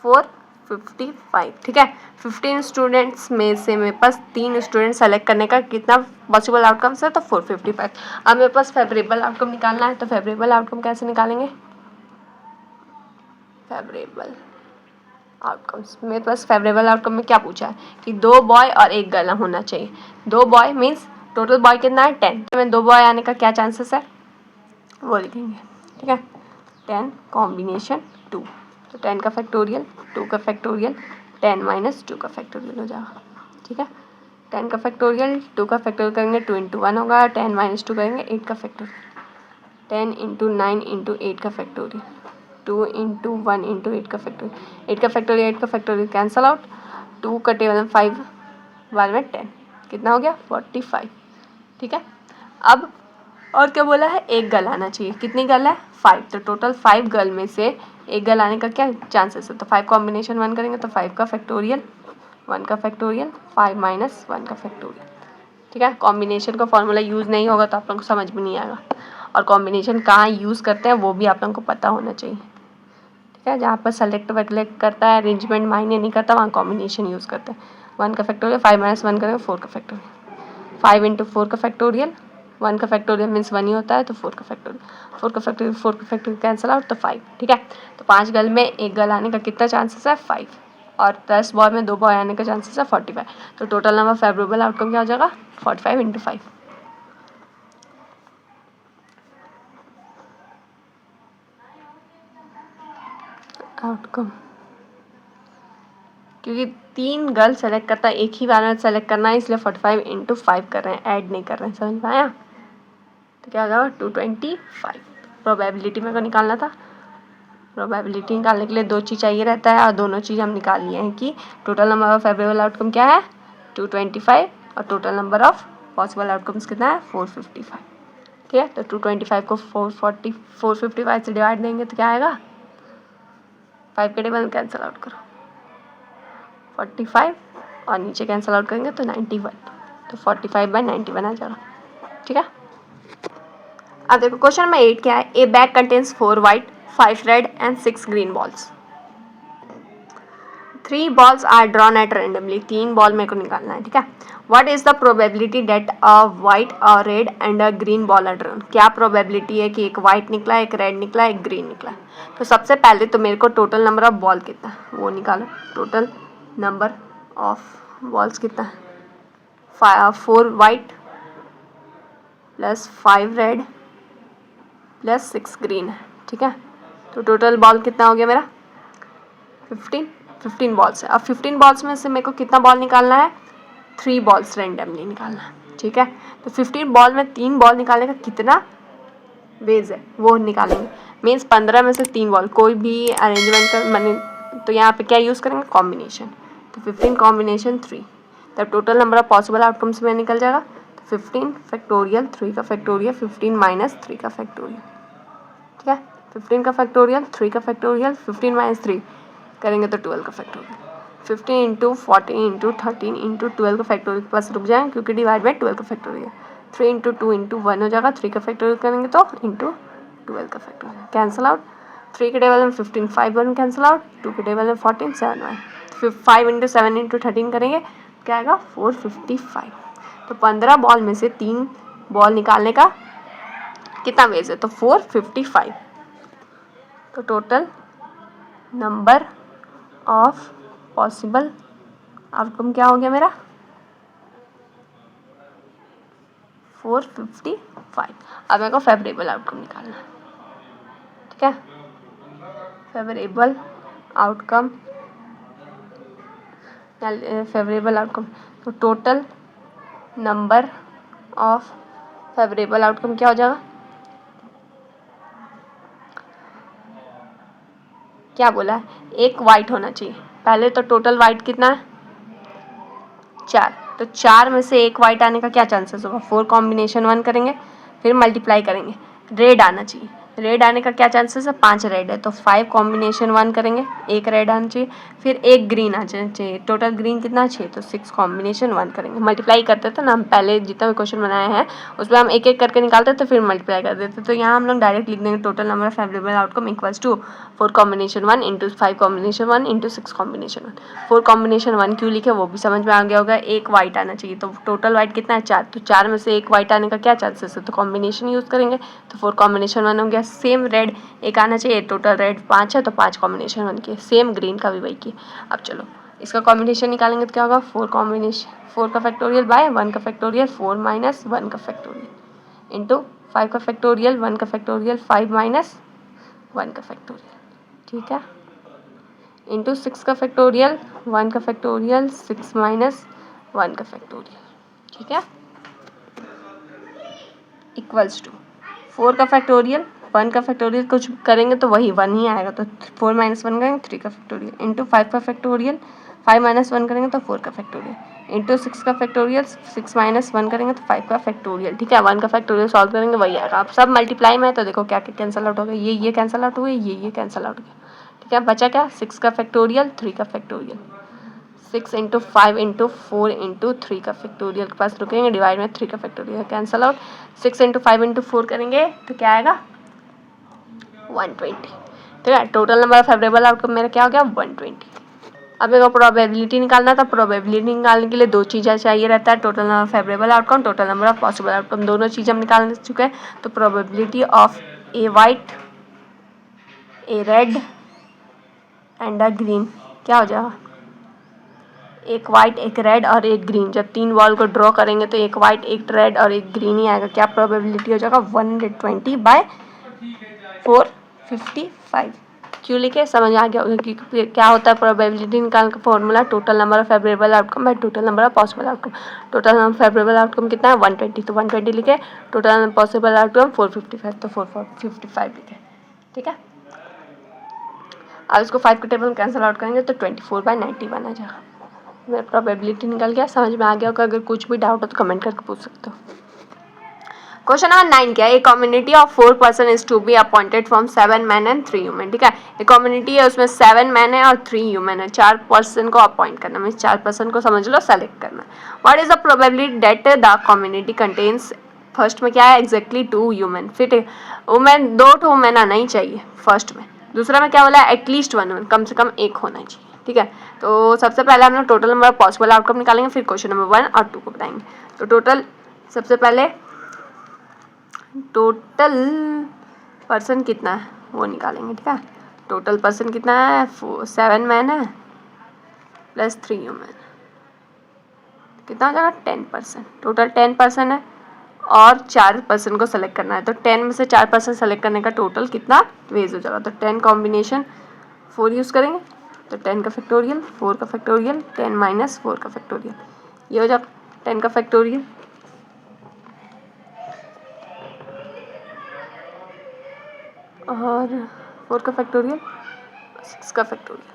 455। ठीक है, 15 स्टूडेंट्स में से मेरे पास 3 स्टूडेंट सेलेक्ट करने का कितना पॉसिबल आउटकम्स है तो 455। अब मेरे पास फेवरेबल आउटकम निकालना है, तो फेवरेबल आउटकम कैसे निकालेंगे, फेवरेबल आउटकम्स मेरे पास फेवरेबल आउटकम में क्या पूछा है कि 2 बॉय और 1 गर्ल होना चाहिए। 2 बॉय मीन्स टोटल बॉय कितना है 10, में 2 बॉय आने का क्या चांसेस है वो लिखेंगे। ठीक है, 10 कॉम्बिनेशन 2, तो 10 का फैक्टोरियल, 2 का फैक्टोरियल, 10 माइनस 2 का फैक्टोरियल हो जाएगा। ठीक है, 10 का फैक्टोरियल, 2 का फैक्टोरियल करेंगे 2 इंटू 1 होगा, 10 माइनस 2 करेंगे 8 का फैक्टोरियल, 10 इंटू 9 इंटू 8 का फैक्टोरियल, 2 इंटू 1 इंटू 8 का फैक्टोरियल, 8 का फैक्टोरियल 8 का फैक्टोरियल कैंसल आउट। 2 का टेबल में 5 1 में 10 कितना हो गया 45। ठीक है, अब और क्या बोला है 1 गर्ल आना चाहिए, कितनी गर्ल है 5, तो टोटल 5 गर्ल में से 1 गर्ल आने का क्या चांसेस है, तो 5 कॉम्बिनेशन 1 करेंगे तो 5 का फैक्टोरियल, 1 का फैक्टोरियल, 5 माइनस 1 का फैक्टोरियल। ठीक है, कॉम्बिनेशन का फॉर्मूला यूज़ नहीं होगा तो आप लोगों को समझ में नहीं आएगा, और कॉम्बिनेशन कहाँ यूज़ करते हैं वो भी आप लोगों को पता होना चाहिए। ठीक है, जहाँ पर सेलेक्ट वेलेक्ट करता है अरेंजमेंट मायने नहीं करता वहाँ कॉम्बिनेशन यूज़ करते हैं। 1 का फैक्टोरियल 5 माइनस 1 करेंगे 4 का फैक्टोरियल, 5 इंटू 4 का फैक्टोरियल, 1 का फैक्टोरियल मीन्स 1 ही होता है तो 4 का फैक्टोरियल, 4 का फैक्टोरियल 4 का फैक्टोरियल कैंसल आउट तो 5। ठीक है, तो 5 गर्ल में 1 गर्ल आने का कितना चांसेस है 5, और 10 बॉय में 2 बॉय आने का चांसेस है 45। तो टोटल नंबर फेवरेबल आउटकम क्या हो जाएगा 45 इंटू 5। आउटकम क्योंकि 3 गर्ल सेलेक्ट करता है, एक ही बार में सेलेक्ट करना है इसलिए 45 इंटू 5 कर रहे हैं, ऐड नहीं कर रहे हैं, समझ में आया। तो क्या हो जाएगा 225। प्रोबेबिलिटी मेरे को निकालना था, प्रोबेबिलिटी निकालने के लिए 2 चीज़ चाहिए रहता है और दोनों चीज़ हम निकाल लिए हैं कि total number of favourable outcome क्या है 225 और total number of possible outcomes कितना है 455। ठीक है, तो 225 को 455 से डिवाइड देंगे तो क्या आएगा 5 के टेबल में कैंसिल आउट करो 45 और नीचे कैंसिल आउट करेंगे तो 91, तो 45/91 आ जाएगा। ठीक है, अब देखो क्वेश्चन नंबर 8 क्या है, a bag contains 4 white 5 red and 6 green balls, 3 balls are drawn at randomly, 3 ball मेरे को निकालना है। ठीक है, what is the probability that a white a red and a green ball are drawn, क्या probability है कि एक वाइट निकला, एक रेड निकला, एक ग्रीन निकला। तो सबसे पहले तो मेरे को टोटल नंबर ऑफ बॉल कितना वो निकालो, टोटल नंबर ऑफ बॉल्स कितना है 4 white plus 5 red plus 6 green है। ठीक है, तो टोटल बॉल कितना हो गया मेरा 15 बॉल्स है। अब 15 बॉल्स में से मेरे को कितना बॉल निकालना है 3 बॉल्स रेंडमली निकालना है। ठीक है, तो 15 बॉल में 3 बॉल निकालने का कितना वेज है वो निकालेंगे, मीन्स 15 में से 3 बॉल कोई भी अरेंजमेंट कर मैंने, तो यहाँ पे क्या यूज़ करेंगे कॉम्बिनेशन, तो 15 कॉम्बिनेशन 3, तब total number of possible outcomes में निकल जाएगा, तो 15 फैक्टोरियल 3 का फैक्टोरियल 15 माइनस 3 का फैक्टोरियल। ठीक है, 15 का फैक्टोरियल 3 का फैक्टोरियल 15 माइनस 3 करेंगे तो 12 का फैक्टोरियल, 15 इंटू 14 इंटू 13 इंटू 12 का फैक्टोरियल के पास रुक जाएंगे क्योंकि डिवाइड बाई 12 का फैक्टोरियल, 3 इंटू 2 इंटू 1 हो जाएगा, 3 का फैक्टोरियल करेंगे तो इंटू 12 का फैक्टोरियल कैंसल आउट, 3 के टेबल में 15 5 1 कैंसल आउट, 2 के टेबल में 14 7 1, फिर 5 इंटू 7 इंटू 13 करेंगे क्या आएगा 455। तो 15 बॉल में से 3 बॉल निकालने का कितना वेज है, तो 455। तो total number of possible outcome क्या हो गया मेरा, 455। अब मेरे को फेवरेबल आउटकम निकालना है, ठीक है। फेवरेबल आउटकम तो total number of favourable outcome क्या हो जाएगा, क्या बोला है, एक वाइट होना चाहिए। पहले तो टोटल वाइट कितना है, 4, तो 4 में से एक वाइट आने का क्या चांसेस होगा, 4 कॉम्बिनेशन 1 करेंगे, फिर मल्टीप्लाई करेंगे, रेड आना चाहिए। रेड आने का क्या चांसेस है, 5 रेड है, तो 5 कॉम्बिनेशन 1 करेंगे, एक रेड आना चाहिए, फिर एक ग्रीन आना चाहिए। टोटल ग्रीन कितना 6, तो 6 कॉम्बिनेशन 1 करेंगे। मल्टीप्लाई करते थे ना हम, पहले जितना भी क्वेश्चन बनाए हैं उसमें हम एक एक करके निकालते थे, फिर मल्टीप्लाई कर देते। तो यहाँ हम लोग डायरेक्ट लिख देंगे total number of favourable outcome equals to 4 combination 1 into 5 combination 1 into 6 combination 1। 4 combination 1 क्यों लिखे वो भी समझ में आ गया होगा। एक वाइट आना चाहिए, तो टोटल वाइट कितना है 4, तो 4 में से एक वाइट आने का क्या चांसेस है, तो कॉम्बिनेशन यूज़ करेंगे, तो 4 कॉम्बिनेशन 1 हो गया। सेम रेड एक आना चाहिए, टोटल रेड 5 है, तो 5 कॉम्बिनेशन 1 किए। सेम ग्रीन का भी वही किए। अब चलो इसका कॉम्बिनेशन निकालेंगे तो क्या होगा, 4 का फैक्टोरियल बाय 1 का फैक्टोरियल 4 माइनस 1 का फैक्टोरियल इंटू 5 का फैक्टोरियल 1 का फैक्टोरियल 5 माइनस 1 का फैक्टोरियल, ठीक है, इंटू 6 का फैक्टोरियल 1 का फैक्टोरियल 6 माइनस 1 का फैक्टोरियल, ठीक है, इक्वल्स टू 4 का फैक्टोरियल 1 का फैक्टोरियल कुछ करेंगे तो वही 1 ही आएगा, तो 4 माइनस 1 करेंगे 3 का फैक्टोरियल इंटू 5 का फैक्टोरियल 5 माइनस 1 करेंगे तो 4 का फैक्टोरियल इंटू 6 का फैक्टोरियल 6 माइनस 1 करेंगे तो 5 का फैक्टोरियल, ठीक है। 1 का फैक्टोरियल सॉल्व करेंगे वही आएगा। आप सब मल्टीप्लाई में है तो देखो क्या क्या कैंसिल आउट हो गया, ये कैंसिल आउट हो गया, ये कैंसिल आउट हो गया, ठीक है। बचा क्या, 6 का फैक्टोरियल 3 का फैक्टोरियल, 6 इंटू 5 इंटू 4 इंटू 3 का फैक्टोरियल के पास रुकेंगे, डिवाइड में 3 का factorial cancel out. 6 into 5 into 4 करेंगे तो क्या आएगा 120, ठीक है। Total number of favourable outcome मेरा क्या हो गया 120। अब मेरे को प्रोबेबिलिटी निकालना था। प्रोबेबिलिटी निकालने के लिए 2 चीज़ें चाहिए रहता है, total number of favourable outcome, total number of possible outcome, दोनों चीज़ हम निकाल चुके हैं। तो probability of A white A red and a green क्या हो जाएगा, एक वाइट एक रेड और एक ग्रीन। जब 3 बॉल को ड्रॉ करेंगे तो एक वाइट एक रेड और एक ग्रीन ही आएगा। क्या प्रोबेबिलिटी हो जाएगा 120 बाय 455। क्यों लिखे समझ आ गया होगा कि क्या होता है प्रोबेबिलिटी निकालने का formula, total number of favourable outcome by total number of possible outcome. Total number favourable outcome कितना है 120, तो 120 लिखे। टोटल पॉसिबल आउटकम 455, तो 455 लिखे, ठीक है। अब इसको 5 के टेबल में कैंसिल आउट करेंगे तो 24/91 आ जाएगा। मेरा प्रोबेबिलिटी निकल गया, समझ में आ गया होगा। अगर कुछ भी डाउट हो तो कमेंट करके पूछ सकते हो। क्वेश्चन नंबर 9 क्या है, a community of 4 person is to be appointed from 7 man and 3 human, ठीक है। एक कम्युनिटी है उसमें 7 मैन है और 3 ह्यूमन है। 4 पर्सन को अपॉइंट करना, मीन्स 4 पर्सन को समझ लो सेलेक्ट करना। What is the probability that the community contains, first में क्या है एग्जैक्टली 2 ह्यूमन, फिर वुमेन 2 वुमेन आना ही चाहिए फर्स्ट में। दूसरा में क्या बोला है एटलीस्ट 1 वुमेन, कम से कम एक होना चाहिए, ठीक है। तो सबसे पहले हम लोग total number of possible outcome निकालेंगे, फिर क्वेश्चन नंबर 1 और 2 को बताएंगे। तो टोटल सबसे पहले टोटल पर्सन कितना है वो निकालेंगे, ठीक है। टोटल पर्सन कितना है 7 मैन है प्लस 3 ह्यूमन, कितना हो जाएगा 10%। टोटल 10 पर्सन है और 4 पर्सन को सेलेक्ट करना है, तो 10 में से 4 पर्सन सेलेक्ट करने का टोटल कितना वेज हो जाएगा। तो 10 कॉम्बिनेशन 4 यूज़ करेंगे, तो 10 का फैक्टोरियल 4 का फैक्टोरियल 10 माइनस 4 का फैक्टोरियल, ये हो जाएगा 10 का फैक्टोरियल और 4 का फैक्टोरियल 6 का factorial,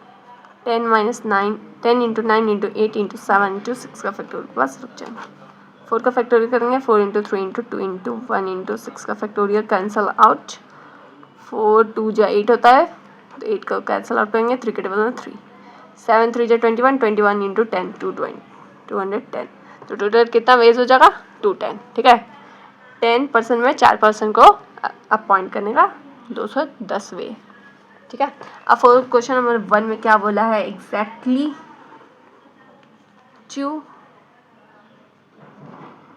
10 minus 9 10 into 9 into 8 into 7 into 6 का फैक्टोरियल, बस रुक जाएंगे। 4 का फैक्टोरियल करेंगे 4 इंटू 3 इंटू 2 इंटू 1 इंटू 6 का फैक्टोरियल कैंसल आउट, 4 2 जा 8 होता है, तो 8 का कैंसल आउट करेंगे, 3 के टेबल में 3, 7 3 जा 21 21 इंटू 10 210, तो टोटल कितना वेज हो जाएगा 210, ठीक है। 10 पर्सन में 4 पर्सन को अपॉइंट करने का 210 वे, ठीक है। अब क्वेश्चन नंबर 1 में क्या बोला है एग्जैक्टली 2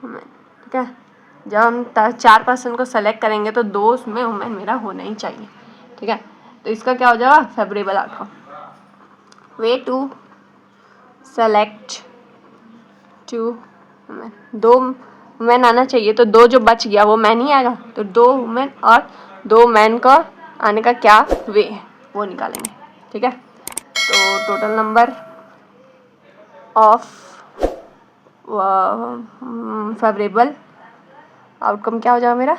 वुमेन, ठीक है। जब हम 4 पर्सन को सेलेक्ट करेंगे तो 2 उसमें वुमेन मेरा होना ही चाहिए, ठीक है। तो इसका क्या हो जाएगा, favourable outcome. Way to select 2 women, 2 women आना चाहिए, तो 2 जो बच गया वो मैन ही आएगा, तो 2 वुमेन और 2 मैन का आने का क्या वे है वो निकालेंगे, ठीक है। तो total number of favourable outcome क्या हो जाएगा मेरा,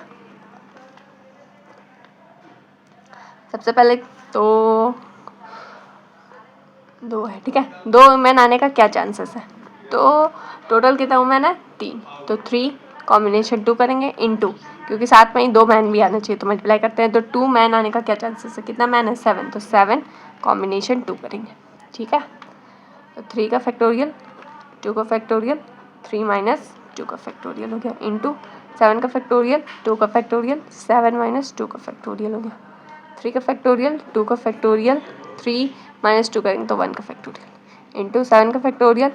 सबसे पहले तो 2 है, ठीक है। 2 वुमेन आने का क्या चांसेस है, तो टोटल कितना वुमेन है 3, तो 3 कॉम्बिनेशन 2 करेंगे इन 2, क्योंकि साथ में ही 2 मैन भी आना चाहिए, तो मल्टीप्लाई करते हैं तो 2 मैन आने का क्या चांसेस है, कितना मैन है 7, तो 7 कॉम्बिनेशन 2 करेंगे, ठीक है। तो 3 का फैक्टोरियल, 2 का फैक्टोरियल, 3 माइनस 2 का फैक्टोरियल हो गया, इंटू 7 का फैक्टोरियल, 2 का फैक्टोरियल, 7 माइनस 2 का फैक्टोरियल हो गया, 3 का फैक्टोरियल, 2 का फैक्टोरियल, 3 माइनस 2 करेंगे तो 1 का फैक्टोरियल, इंटू 7 का फैक्टोरियल,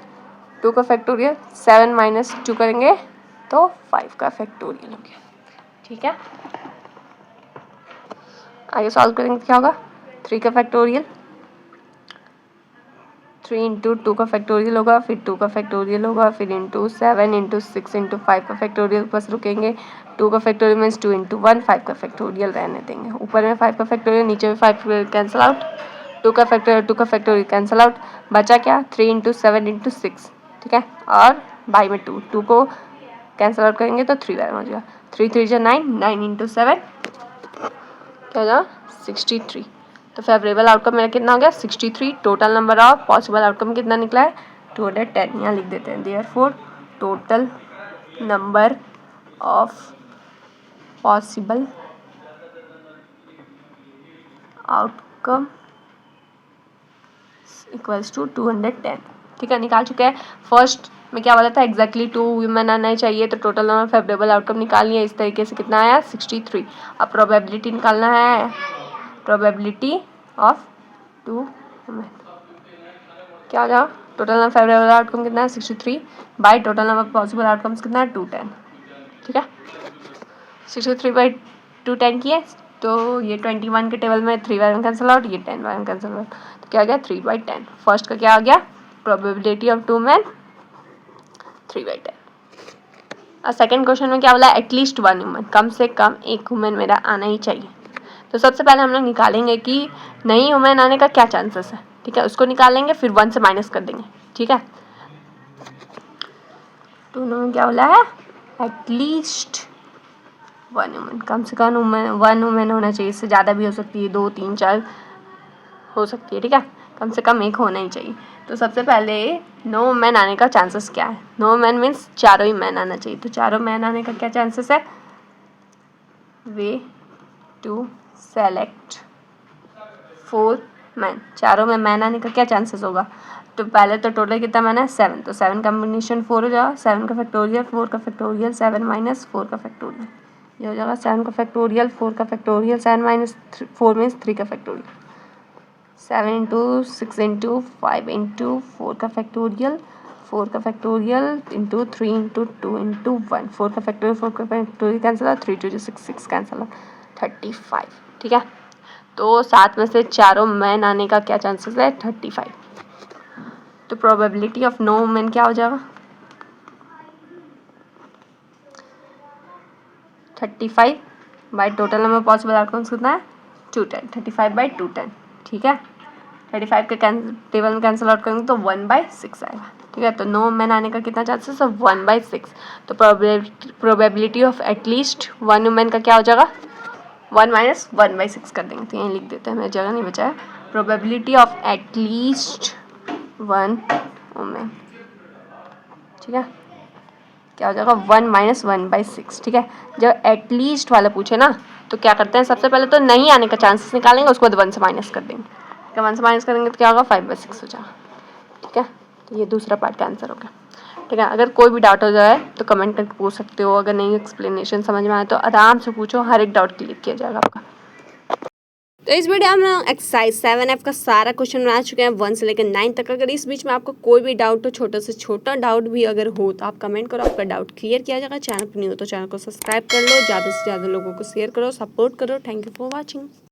2 का फैक्टोरियल, 7 माइनस 2 करेंगे तो 5 का फैक्टोरियल हो गया, ठीक है। आगे सॉल्व करेंगे तो क्या होगा, 3 का फैक्टोरियल, 3 इंटू 2 का फैक्टोरियल होगा, फिर 2 का फैक्टोरियल होगा, फिर इंटू 7 इंटू 6 इंटू 5 का फैक्टोरियल, बस रुकेंगे 2 का फैक्टोरियल मीन्स 2 इंटू 1, 5 का फैक्टोरियल रहने देंगे, ऊपर में 5 का फैक्टोरियल, नीचे में 5 कैंसिल आउट, 2 का फैक्टोरियल कैंसिल आउट, बचा क्या 3 इंटू 7 इंटू 6, ठीक है, और बाई में 2 को कैंसिल आउट करेंगे तो 3 बार हो जाएगा, 3 3 जा 9, 9 इंटू 7 क्या हो जाएगा 63, तो फेवरेबल आउटकम मेरा कितना हो गया 63। Total number of possible outcome कितना निकला है 210, यहाँ लिख देते हैं, therefore total number of possible outcome equals to 210, ठीक है, निकाल चुके हैं। फर्स्ट में क्या बोला था, एग्जैक्टली 2 वुमेन आना चाहिए, तो टोटल नंबर फेवरेबल आउटकम निकालनी है, इस तरीके से कितना आया 63। अब प्रोबेबिलिटी निकालना है, प्रोबेबिलिटी ऑफ 2 वुमेन क्या हो जाएगा, टोटल नंबर फेवरेबल आउटकम कितना है 63 by total number possible outcomes कितना है 210, ठीक है। 63 बाई 210 किए तो ये 21 के टेबल में 3 बार कैंसिल आउट, ये 10 बार कैंसिल आउट, तो क्या आ गया 3/10। फर्स्ट का क्या आ गया, प्रोबेबिलिटी ऑफ 2 मैन 3/10। और सेकंड क्वेश्चन में क्या बोला, एटलीस्ट 1 वुमेन, कम से कम एक वुमेन मेरा आना ही चाहिए। तो सबसे पहले हम लोग निकालेंगे कि नहीं वुमेन आने का क्या चांसेस है, ठीक है, उसको निकालेंगे, फिर 1 से माइनस कर देंगे, ठीक है। दोनों में क्या बोला है, एटलीस्ट 1 वुमेन, कम से कम 1 वुमेन होना चाहिए, इससे ज़्यादा भी हो सकती है, 2 3 4 हो सकती है, ठीक है, कम से कम एक होना ही चाहिए। तो सबसे पहले नो मैन आने का चांसेस क्या है, नो मैन मीन्स चारों ही मैन आना चाहिए, तो चारों मैन आने का क्या चांसेस है, वे टू सेलेक्ट 4 मैन, चारों में मैन आने का क्या चांसेस होगा, तो पहले तो टोटल कितना मैन है 7, तो 7 कॉम्बिनेशन 4 हो जाएगा, 7 का फैक्टोरियल, 4 का फैक्टोरियल, 7 माइनस 4 का फैक्टोरियल, ये हो जाएगा 7 का फैक्टोरियल, 4 का फैक्टोरियल, 7 माइनस 4 मीन्स 3 का फैक्टोरियल, 7 इंटू 6 इंटू 5 इंटू 4 का फैक्टोरियल, 4 का फैक्टोरियल इंटू 3 इंटू 2 इंटू 1, 4 का फैक्टोरियल कैंसिल हुआ, 3 2 6 6 कैंसिल हुआ, 35, ठीक है। तो 7 में से चारों मैन आने का क्या चांसेस है 35, तो प्रोबेबिलिटी ऑफ नो मैन क्या हो जाएगा 35 by total number possible outcomes कितना है 210, 35 बाई 210, ठीक है। 35 के टेबल में कैंसिल आउट करेंगे तो 1/6 आएगा, ठीक है। तो नो मैन आने का कितना चांसेस है 1/6, तो प्रोबेबिलिटी ऑफ एटलीस्ट 1 वुमेन का क्या हो जाएगा 1 माइनस 1/6 कर देंगे, तो यहीं लिख देते हैं, मेरी जगह नहीं बचा है, प्रोबेबिलिटी ऑफ एटलीस्ट 1 वुमेन, ठीक है, क्या हो जाएगा 1 माइनस 1/6, ठीक है। जब एटलीस्ट वाला पूछे ना तो क्या करते हैं, सबसे पहले तो नहीं आने का चांसेस निकालेंगे, उसके बाद 1 से माइनस कर देंगे, क्या 1 से माइनस करेंगे तो क्या होगा 5/6 हो जाएगा, ठीक है। तो ये दूसरा पार्ट का आंसर हो गया, ठीक है। अगर कोई भी डाउट हो जाए तो कमेंट करके पूछ सकते हो, अगर नहीं एक्सप्लेनेशन समझ में आए तो आराम से पूछो, हर एक डाउट क्लियर किया जाएगा आपका। तो इस वीडियो में हम एक्सरसाइज 7F का सारा क्वेश्चन बना चुके हैं 1 से लेकर 9 तक। अगर इस बीच में आपको कोई भी डाउट हो, छोटा से छोटा डाउट भी अगर हो तो आप कमेंट करो, आपका डाउट क्लियर किया जाएगा। चैनल पर नहीं हो तो चैनल को सब्सक्राइब कर लो, ज़्यादा से ज़्यादा लोगों को शेयर करो, सपोर्ट करो। Thank you for watching.